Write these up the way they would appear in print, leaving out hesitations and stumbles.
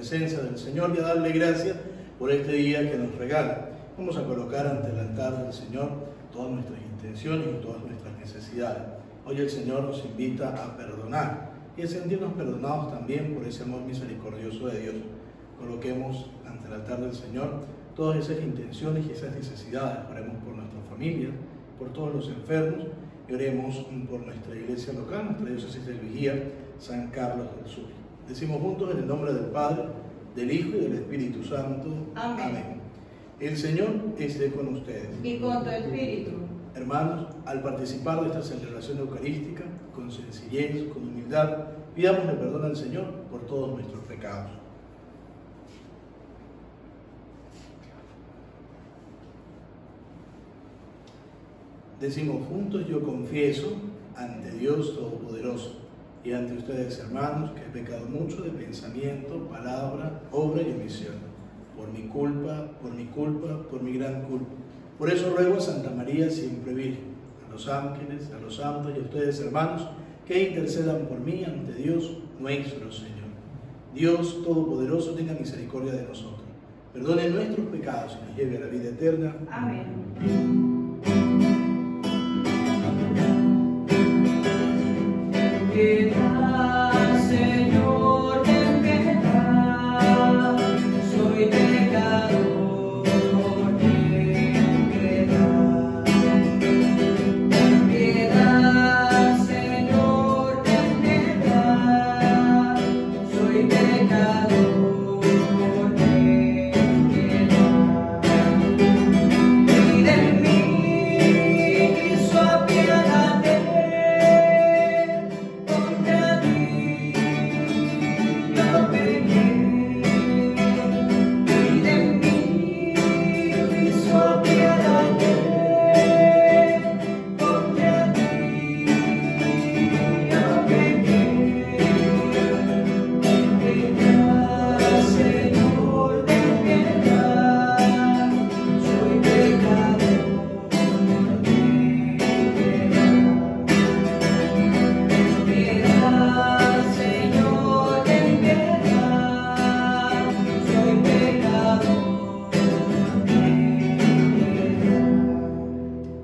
Del Señor y a darle gracias por este día que nos regala. Vamos a colocar ante el altar del Señor todas nuestras intenciones y todas nuestras necesidades. Hoy el Señor nos invita a perdonar y a sentirnos perdonados también por ese amor misericordioso de Dios. Coloquemos ante el altar del Señor todas esas intenciones y esas necesidades. Oremos por nuestra familia, por todos los enfermos y oremos por nuestra iglesia local, nuestra diócesis de Vigía, San Carlos del Sur. Decimos juntos en el nombre del Padre, del Hijo y del Espíritu Santo. Amén. Amén. El Señor esté con ustedes. Y con tu espíritu. Hermanos, al participar de esta celebración eucarística, con sencillez, con humildad, pidámosle perdón al Señor por todos nuestros pecados. Decimos juntos: yo confieso ante Dios Todopoderoso y ante ustedes, hermanos, que he pecado mucho de pensamiento, palabra, obra y omisión, por mi culpa, por mi gran culpa. Por eso ruego a Santa María siempre Virgen, a los ángeles, a los santos y a ustedes, hermanos, que intercedan por mí ante Dios nuestro Señor. Dios Todopoderoso tenga misericordia de nosotros, perdone nuestros pecados y nos lleve a la vida eterna. Amén. Piedad, Señor, ten piedad, soy pecador, ten piedad. Ten piedad, Señor, ten piedad, soy pecador, ten piedad. Pide en mí su apiádate.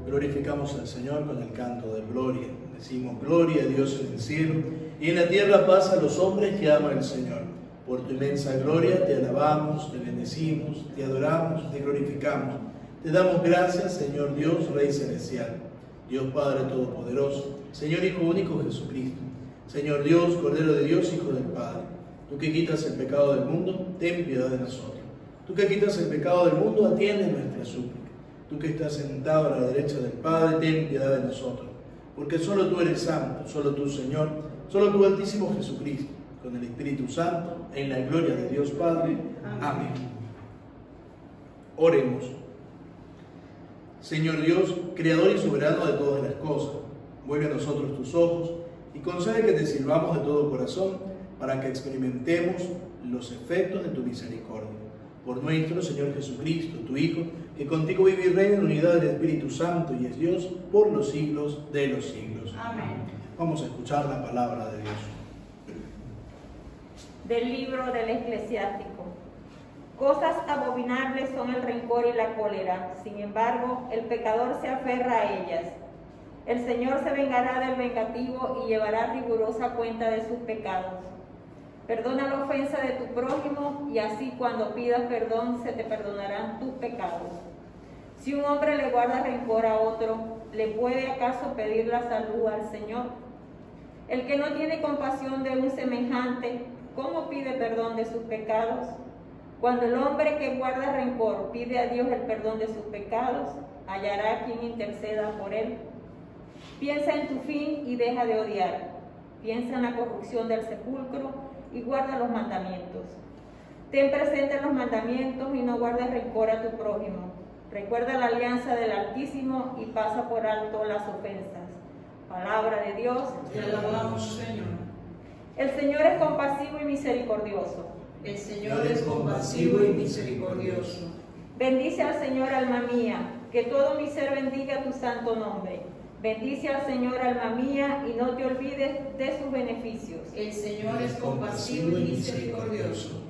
Glorificamos al Señor con el canto de gloria. Decimos: gloria a Dios en el cielo y en la tierra paz a los hombres que ama el Señor. Por tu inmensa gloria te alabamos, te bendecimos, te adoramos, te glorificamos. Te damos gracias, Señor Dios, Rey celestial, Dios Padre Todopoderoso, Señor Hijo único Jesucristo, Señor Dios, Cordero de Dios, Hijo del Padre. Tú que quitas el pecado del mundo, ten piedad de nosotros. Tú que quitas el pecado del mundo, atiende nuestra súplica. Tú que estás sentado a la derecha del Padre, ten piedad de nosotros. Porque solo tú eres santo, solo tú, Señor, solo tú, Altísimo Jesucristo, con el Espíritu Santo, en la gloria de Dios Padre. Amén. Oremos. Señor Dios, Creador y soberano de todas las cosas, vuelve a nosotros tus ojos y concede que te sirvamos de todo corazón para que experimentemos los efectos de tu misericordia. Por nuestro Señor Jesucristo, tu Hijo, que contigo vive y reina en unidad del Espíritu Santo y es Dios por los siglos de los siglos. Amén. Vamos a escuchar la palabra de Dios. Del libro del Eclesiástico. Cosas abominables son el rencor y la cólera, sin embargo, el pecador se aferra a ellas. El Señor se vengará del vengativo y llevará rigurosa cuenta de sus pecados. Perdona la ofensa de tu prójimo y así cuando pidas perdón se te perdonarán tus pecados. Si un hombre le guarda rencor a otro, ¿le puede acaso pedir la salud al Señor? El que no tiene compasión de un semejante, ¿cómo pide perdón de sus pecados? Cuando el hombre que guarda rencor pide a Dios el perdón de sus pecados, hallará quien interceda por él. Piensa en tu fin y deja de odiar. Piensa en la corrupción del sepulcro y guarda los mandamientos. Ten presente los mandamientos y no guardes rencor a tu prójimo. Recuerda la alianza del Altísimo y pasa por alto las ofensas. Palabra de Dios. Te alabamos, Señor. El Señor es compasivo y misericordioso. El Señor es compasivo y misericordioso. Bendice al Señor, alma mía, que todo mi ser bendiga tu santo nombre. Bendice al Señor, alma mía, y no te olvides de sus beneficios. El Señor es compasivo y misericordioso.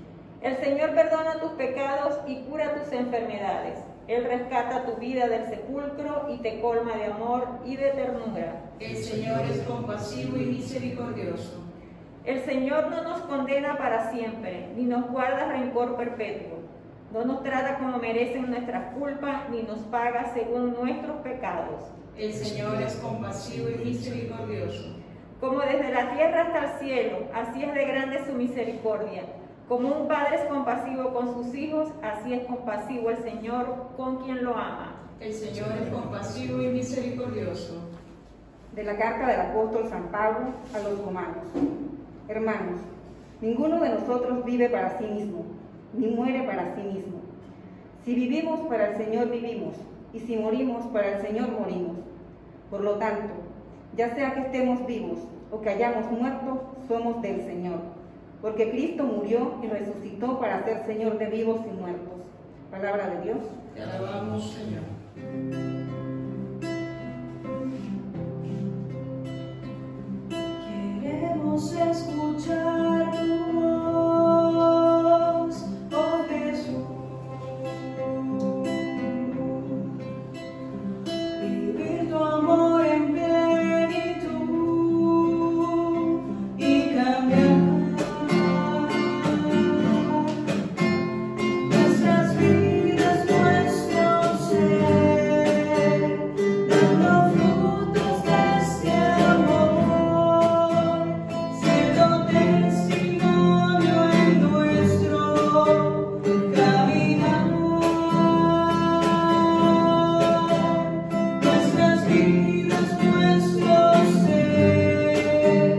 El Señor perdona tus pecados y cura tus enfermedades. Él rescata tu vida del sepulcro y te colma de amor y de ternura. El Señor es compasivo y misericordioso. El Señor no nos condena para siempre, ni nos guarda rencor perpetuo. No nos trata como merecen nuestras culpas, ni nos paga según nuestros pecados. El Señor es compasivo y misericordioso. Como desde la tierra hasta el cielo, así es de grande su misericordia. Como un padre es compasivo con sus hijos, así es compasivo el Señor con quien lo ama. El Señor es compasivo y misericordioso. De la carta del apóstol San Pablo a los romanos. Hermanos, ninguno de nosotros vive para sí mismo, ni muere para sí mismo. Si vivimos, para el Señor vivimos, y si morimos, para el Señor morimos. Por lo tanto, ya sea que estemos vivos o que hayamos muerto, somos del Señor. Porque Cristo murió y resucitó para ser Señor de vivos y muertos. Palabra de Dios. Te alabamos, Señor. Queremos escuchar tu voz, oh Jesús. Vivir tu amor en plenitud y cambiar nuestras vidas, nuestro ser, dando frutos de este amor, siendo testimonio en nuestro caminar. Nuestras vidas, nuestro ser,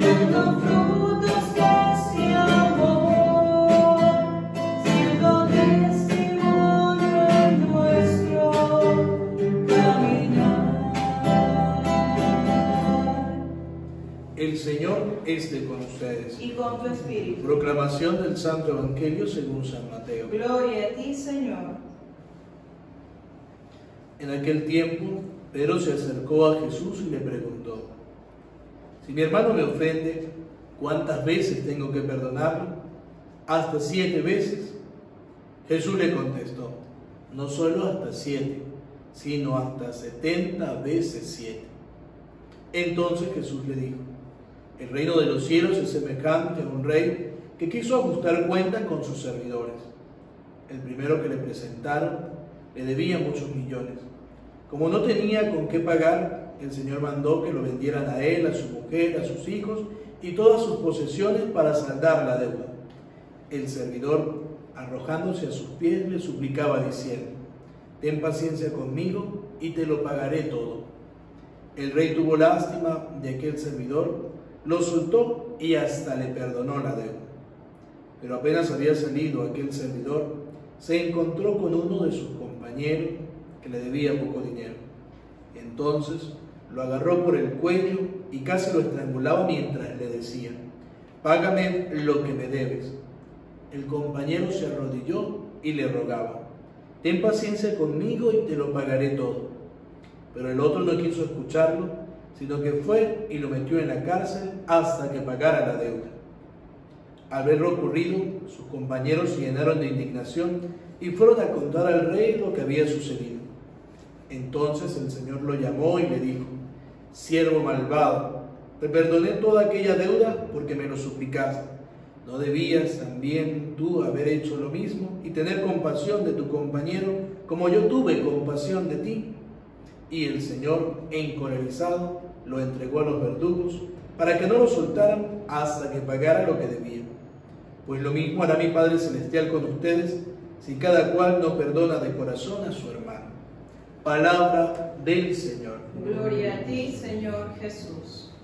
dando frutos de este amor, siendo testimonio en nuestro caminar. El Señor esté con ustedes. Y con tu espíritu. Proclamación del Santo Evangelio según San Mateo. Gloria a ti, Señor. En aquel tiempo, Pedro se acercó a Jesús y le preguntó: si mi hermano me ofende, ¿cuántas veces tengo que perdonarlo? ¿Hasta 7 veces? Jesús le contestó: no solo hasta 7, sino hasta 70 veces 7. Entonces Jesús le dijo: el reino de los cielos es semejante a un rey que quiso ajustar cuentas con sus servidores. El primero que le presentaron le debía muchos millones. Como no tenía con qué pagar, el Señor mandó que lo vendieran a él, a su mujer, a sus hijos y todas sus posesiones para saldar la deuda. El servidor, arrojándose a sus pies, le suplicaba diciendo: ten paciencia conmigo y te lo pagaré todo. El rey tuvo lástima de aquel servidor, lo soltó y hasta le perdonó la deuda. Pero apenas había salido aquel servidor, se encontró con uno de sus compañeros que le debía poco dinero. Entonces lo agarró por el cuello y casi lo estrangulaba mientras le decía: págame lo que me debes. El compañero se arrodilló y le rogaba: ten paciencia conmigo y te lo pagaré todo. Pero el otro no quiso escucharlo, sino que fue y lo metió en la cárcel hasta que pagara la deuda. Al ver lo ocurrido, sus compañeros se llenaron de indignación y fueron a contar al rey lo que había sucedido. Entonces el Señor lo llamó y le dijo: siervo malvado, te perdoné toda aquella deuda porque me lo suplicaste. ¿No debías también tú haber hecho lo mismo y tener compasión de tu compañero como yo tuve compasión de ti? Y el Señor, encolerizado, lo entregó a los verdugos para que no lo soltaran hasta que pagara lo que debía. Pues lo mismo hará mi Padre Celestial con ustedes si cada cual no perdona de corazón a su hermano. Palabra del Señor. Gloria a ti, Señor Jesús.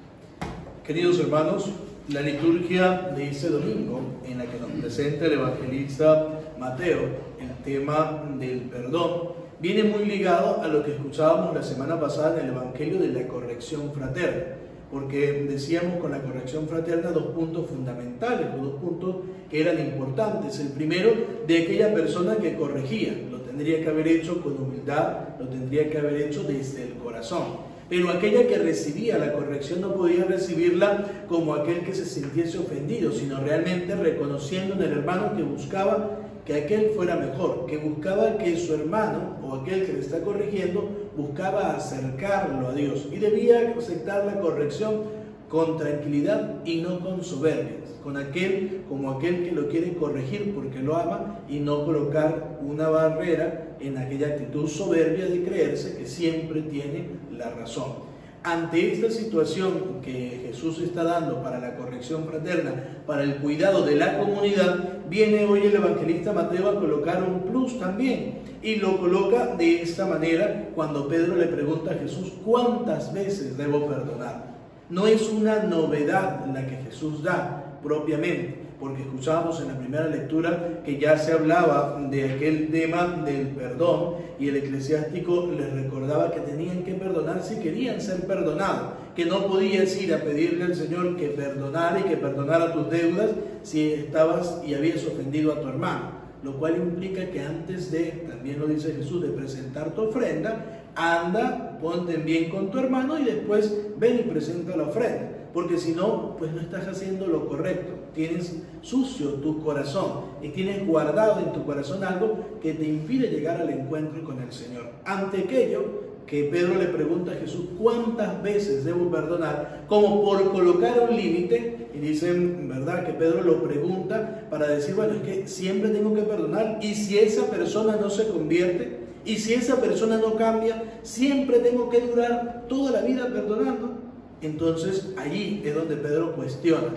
Queridos hermanos, la liturgia de este domingo, en la que nos presenta el evangelista Mateo el tema del perdón, viene muy ligado a lo que escuchábamos la semana pasada en el Evangelio de la corrección fraterna, porque decíamos con la corrección fraterna dos puntos fundamentales, o dos puntos que eran importantes. El primero, de aquella persona que corregía, lo tendría que haber hecho con humildad, lo tendría que haber hecho desde el corazón. Pero aquella que recibía la corrección no podía recibirla como aquel que se sintiese ofendido, sino realmente reconociendo en el hermano que buscaba que aquel fuera mejor, que buscaba que su hermano o aquel que le está corrigiendo buscaba acercarlo a Dios y debía aceptar la corrección con tranquilidad y no con soberbias, como aquel que lo quiere corregir porque lo ama y no colocar una barrera en aquella actitud soberbia de creerse que siempre tiene la razón. Ante esta situación que Jesús está dando para la corrección fraterna, para el cuidado de la comunidad, viene hoy el evangelista Mateo a colocar un plus también, y lo coloca de esta manera cuando Pedro le pregunta a Jesús: ¿cuántas veces debo perdonar? No es una novedad la que Jesús da propiamente, porque escuchábamos en la primera lectura que ya se hablaba de aquel tema del perdón, y el eclesiástico les recordaba que tenían que perdonar si querían ser perdonados, que no podías ir a pedirle al Señor que perdonara y que perdonara tus deudas si estabas y habías ofendido a tu hermano, lo cual implica que antes de, también lo dice Jesús, de presentar tu ofrenda, anda, ponte en bien con tu hermano y después ven y presenta la ofrenda, porque si no, pues no estás haciendo lo correcto. Tienes sucio tu corazón y tienes guardado en tu corazón algo que te impide llegar al encuentro con el Señor. Ante aquello que Pedro le pregunta a Jesús: ¿cuántas veces debo perdonar? Como por colocar un límite, y dicen, ¿verdad?, que Pedro lo pregunta para decir, bueno, es que siempre tengo que perdonar, y si esa persona no se convierte, y si esa persona no cambia, siempre tengo que durar toda la vida perdonando. Entonces allí es donde Pedro cuestiona.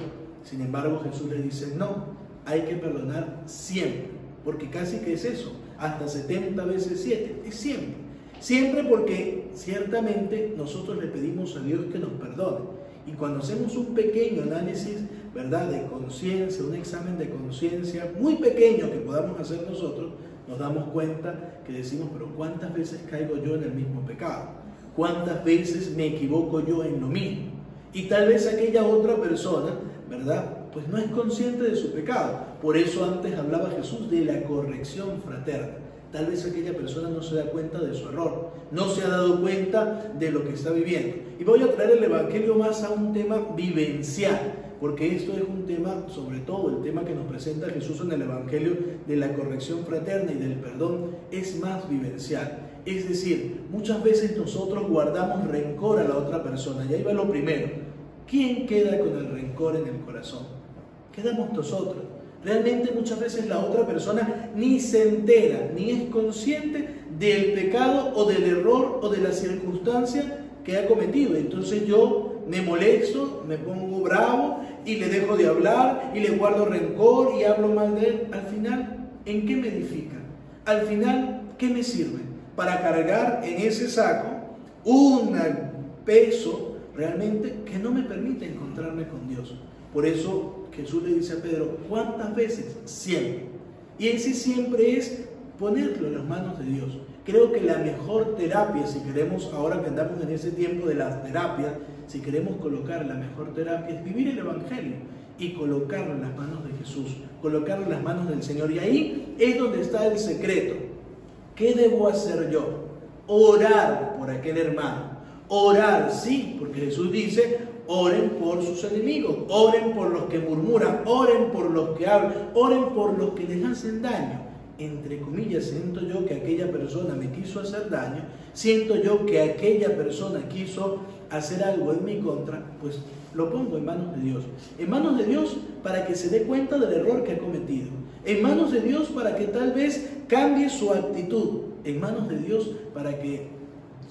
Sin embargo, Jesús le dice: no, hay que perdonar siempre, porque casi que es eso, hasta 70 veces 7, es siempre. Siempre, porque ciertamente nosotros le pedimos a Dios que nos perdone. Y cuando hacemos un pequeño análisis, ¿verdad?, de conciencia, un examen de conciencia muy pequeño que podamos hacer nosotros, nos damos cuenta que decimos: pero ¿cuántas veces caigo yo en el mismo pecado? ¿Cuántas veces me equivoco yo en lo mismo? Y tal vez aquella otra persona, ¿verdad?, pues no es consciente de su pecado. Por eso antes hablaba Jesús de la corrección fraterna. Tal vez aquella persona no se da cuenta de su error, no se ha dado cuenta de lo que está viviendo. Y voy a traer el Evangelio más a un tema vivencial, porque esto es un tema, sobre todo el tema que nos presenta Jesús en el Evangelio de la corrección fraterna y del perdón, es más vivencial. Es decir, muchas veces nosotros guardamos rencor a la otra persona, y ahí va lo primero. ¿Quién queda con el rencor en el corazón? Quedamos nosotros. Realmente muchas veces la otra persona ni se entera, ni es consciente del pecado o del error o de la circunstancia que ha cometido. Entonces yo me molesto, me pongo bravo y le dejo de hablar y le guardo rencor y hablo mal de él. Al final, ¿en qué me edifica? Al final, ¿qué me sirve? Para cargar en ese saco un peso realmente que no me permite encontrarme con Dios. Por eso Jesús le dice a Pedro: ¿cuántas veces? Siempre. Y ese siempre es ponerlo en las manos de Dios. Creo que la mejor terapia, si queremos, ahora que andamos en ese tiempo de la terapia, si queremos colocar la mejor terapia, es vivir el Evangelio y colocarlo en las manos de Jesús, colocarlo en las manos del Señor. Y ahí es donde está el secreto. ¿Qué debo hacer yo? Orar por aquel hermano. Orar, sí, porque Jesús dice: oren por sus enemigos, oren por los que murmuran, oren por los que hablan, oren por los que les hacen daño. Entre comillas, siento yo que aquella persona me quiso hacer daño, siento yo que aquella persona quiso hacer algo en mi contra, pues lo pongo en manos de Dios. En manos de Dios para que se dé cuenta del error que ha cometido. En manos de Dios para que tal vez cambie su actitud. En manos de Dios para que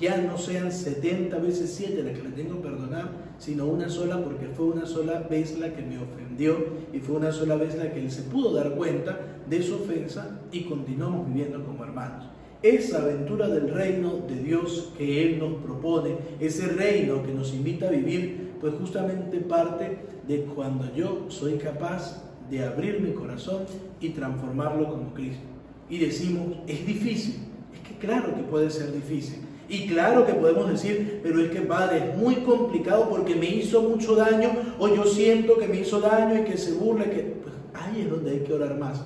ya no sean 70 veces 7 las que le tengo que perdonar, sino una sola, porque fue una sola vez la que me ofendió y fue una sola vez la que él se pudo dar cuenta de su ofensa y continuamos viviendo como hermanos. Esa aventura del reino de Dios que Él nos propone, ese reino que nos invita a vivir, pues justamente parte de cuando yo soy capaz de abrir mi corazón y transformarlo como Cristo. Y decimos: es difícil. Es que claro que puede ser difícil. Y claro que podemos decir, pero es que padre, es muy complicado porque me hizo mucho daño, o yo siento que me hizo daño y que se burla, pues ahí es donde hay que orar más.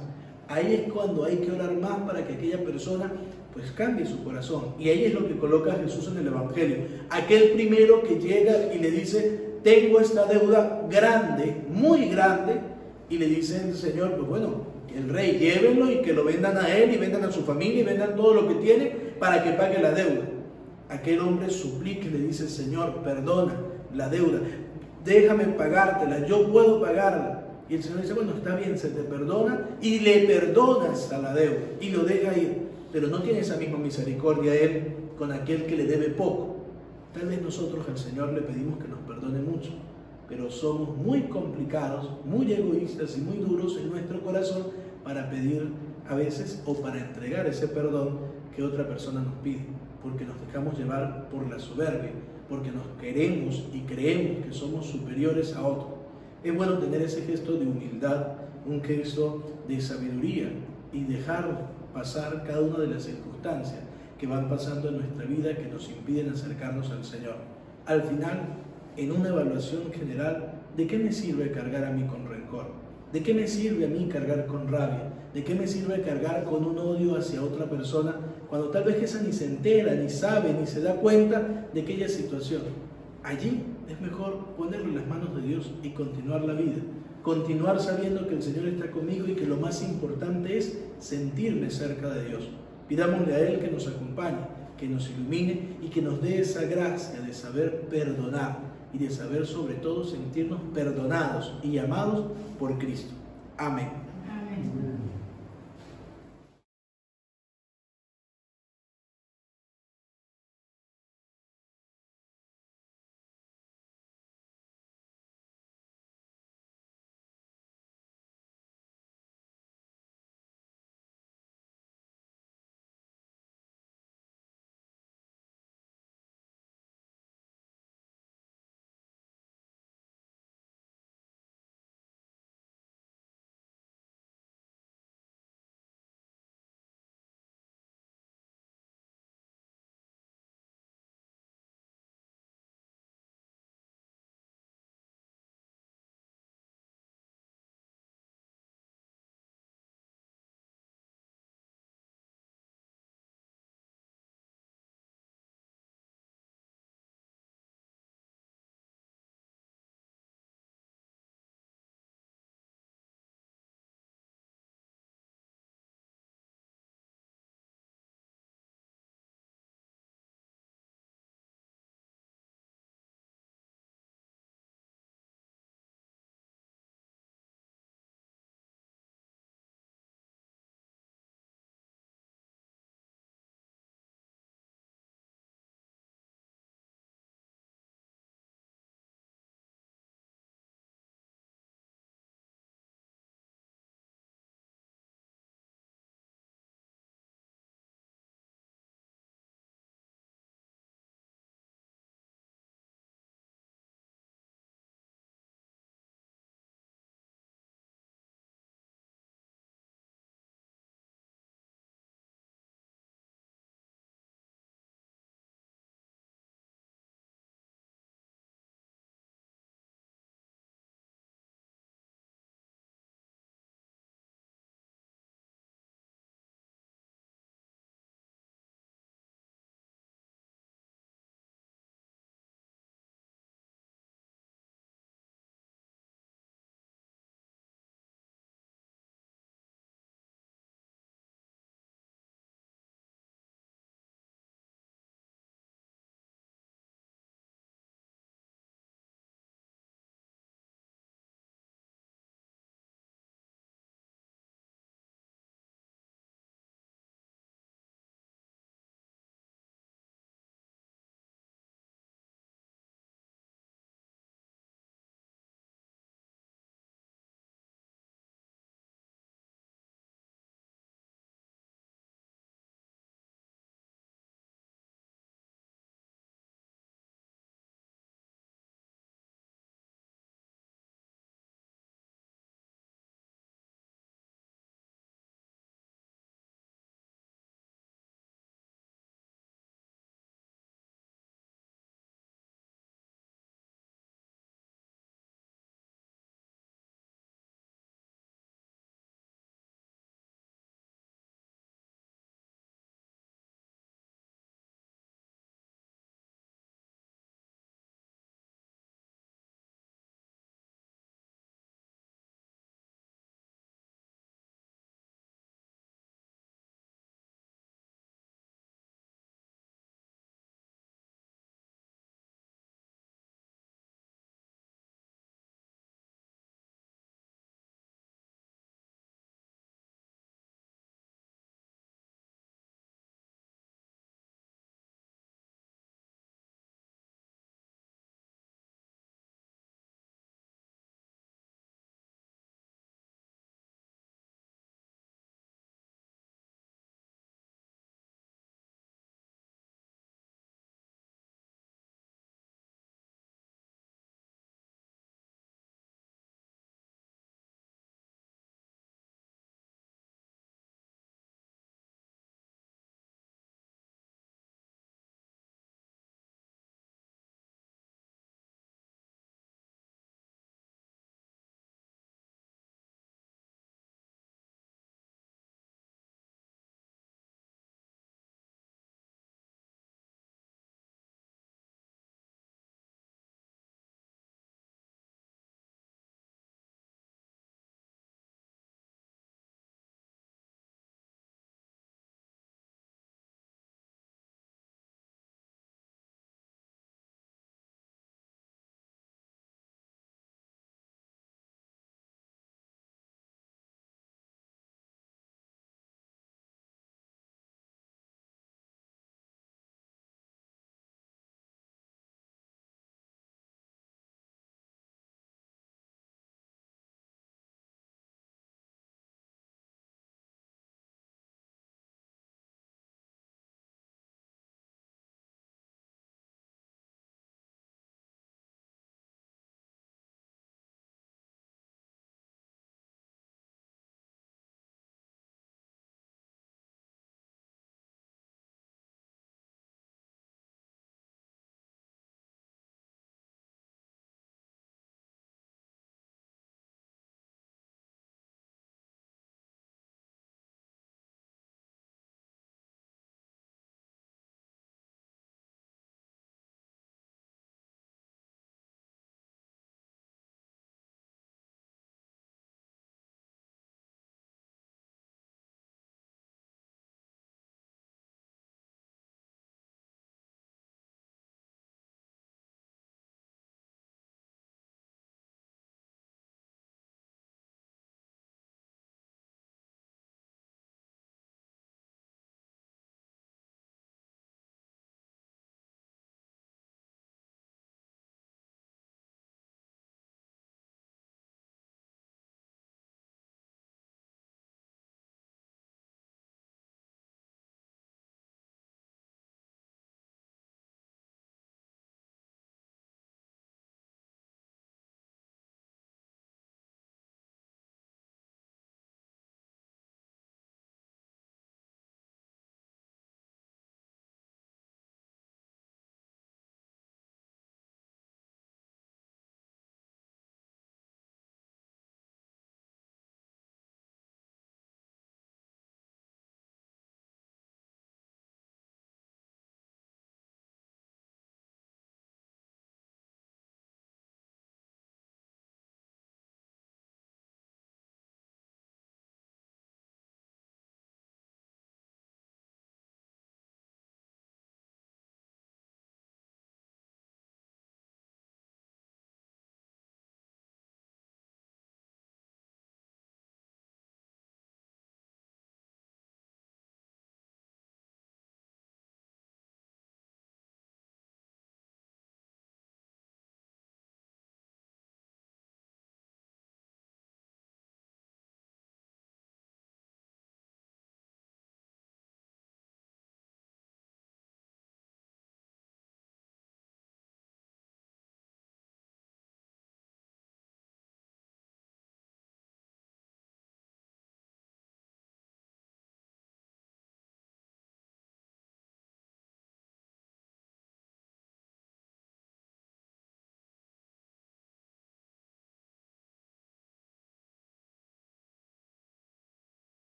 Ahí es cuando hay que orar más para que aquella persona pues cambie su corazón. Y ahí es lo que coloca Jesús en el Evangelio. Aquel primero que llega y le dice, tengo esta deuda grande, muy grande, y le dice el Señor, pues bueno, el rey, llévenlo y que lo vendan a él y vendan a su familia y vendan todo lo que tiene para que pague la deuda. Aquel hombre suplica y le dice, Señor, perdona la deuda, déjame pagártela, yo puedo pagarla. Y el Señor dice, bueno, está bien, se te perdona, y le perdonas a la deuda y lo deja ir, pero no tiene esa misma misericordia él con aquel que le debe poco. Tal vez nosotros al Señor le pedimos que nos perdone mucho, pero somos muy complicados, muy egoístas y muy duros en nuestro corazón para pedir a veces o para entregar ese perdón que otra persona nos pide, porque nos dejamos llevar por la soberbia, porque nos queremos y creemos que somos superiores a otros. Es bueno tener ese gesto de humildad, un gesto de sabiduría y dejar pasar cada una de las circunstancias que van pasando en nuestra vida que nos impiden acercarnos al Señor. Al final, en una evaluación general, ¿de qué me sirve cargar a mí con rencor? ¿De qué me sirve a mí cargar con rabia? ¿De qué me sirve cargar con un odio hacia otra persona cuando tal vez esa ni se entera, ni sabe, ni se da cuenta de aquella situación? Allí es mejor ponerlo en las manos de Dios y continuar la vida. Continuar sabiendo que el Señor está conmigo y que lo más importante es sentirme cerca de Dios. Pidámosle a Él que nos acompañe, que nos ilumine y que nos dé esa gracia de saber perdonar y de saber sobre todo sentirnos perdonados y amados por Cristo. Amén. Amén.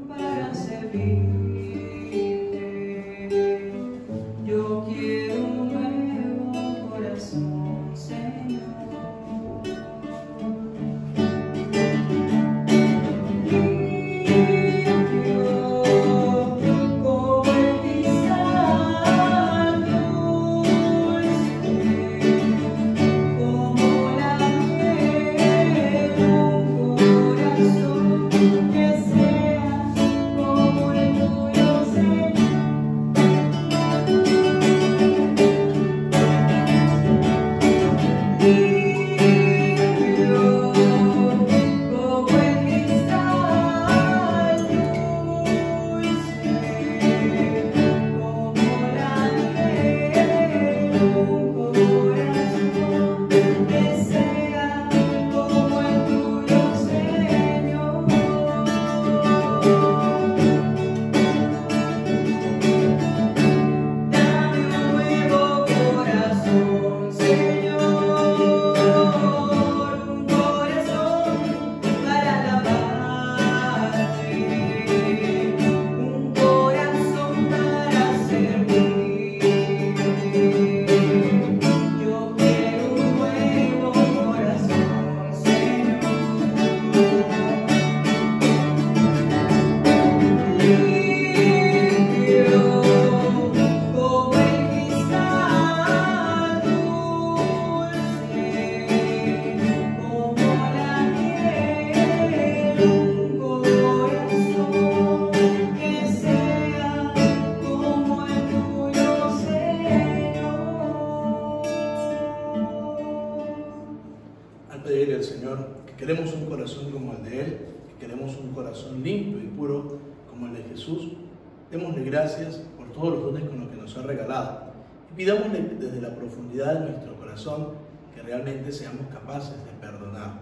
Para servirte, yo quiero un nuevo corazón, Señor. Pedirle al Señor que queremos un corazón como el de Él, que queremos un corazón limpio y puro como el de Jesús. Démosle gracias por todos los dones con los que nos ha regalado y pidámosle desde la profundidad de nuestro corazón que realmente seamos capaces de perdonar,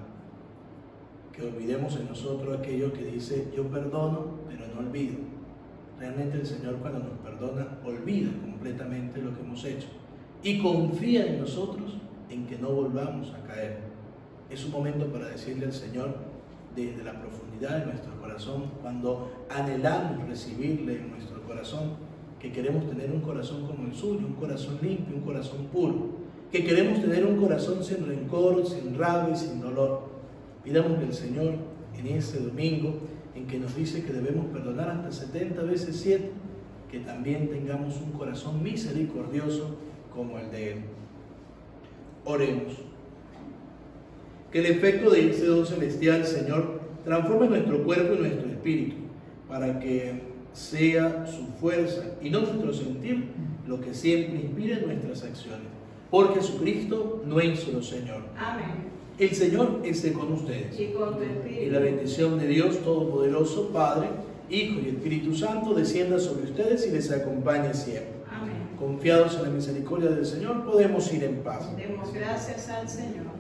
que olvidemos en nosotros aquello que dice yo perdono pero no olvido. Realmente el Señor, cuando nos perdona, olvida completamente lo que hemos hecho y confía en nosotros en que no volvamos a caer. Es un momento para decirle al Señor desde la profundidad de nuestro corazón, cuando anhelamos recibirle en nuestro corazón, que queremos tener un corazón como el suyo, un corazón limpio, un corazón puro, que queremos tener un corazón sin rencor, sin rabia y sin dolor. Pidámosle al Señor en este domingo en que nos dice que debemos perdonar hasta 70 veces 7, que también tengamos un corazón misericordioso como el de Él. Oremos. Que el efecto de ese don celestial, Señor, transforme nuestro cuerpo y nuestro espíritu, para que sea su fuerza y no nuestro sentir lo que siempre inspire nuestras acciones. Por Jesucristo, nuestro Señor. Amén. El Señor esté con ustedes. Y con tu espíritu. Y la bendición de Dios Todopoderoso, Padre, Hijo y Espíritu Santo, descienda sobre ustedes y les acompañe siempre. Amén. Confiados en la misericordia del Señor, podemos ir en paz. Demos gracias al Señor.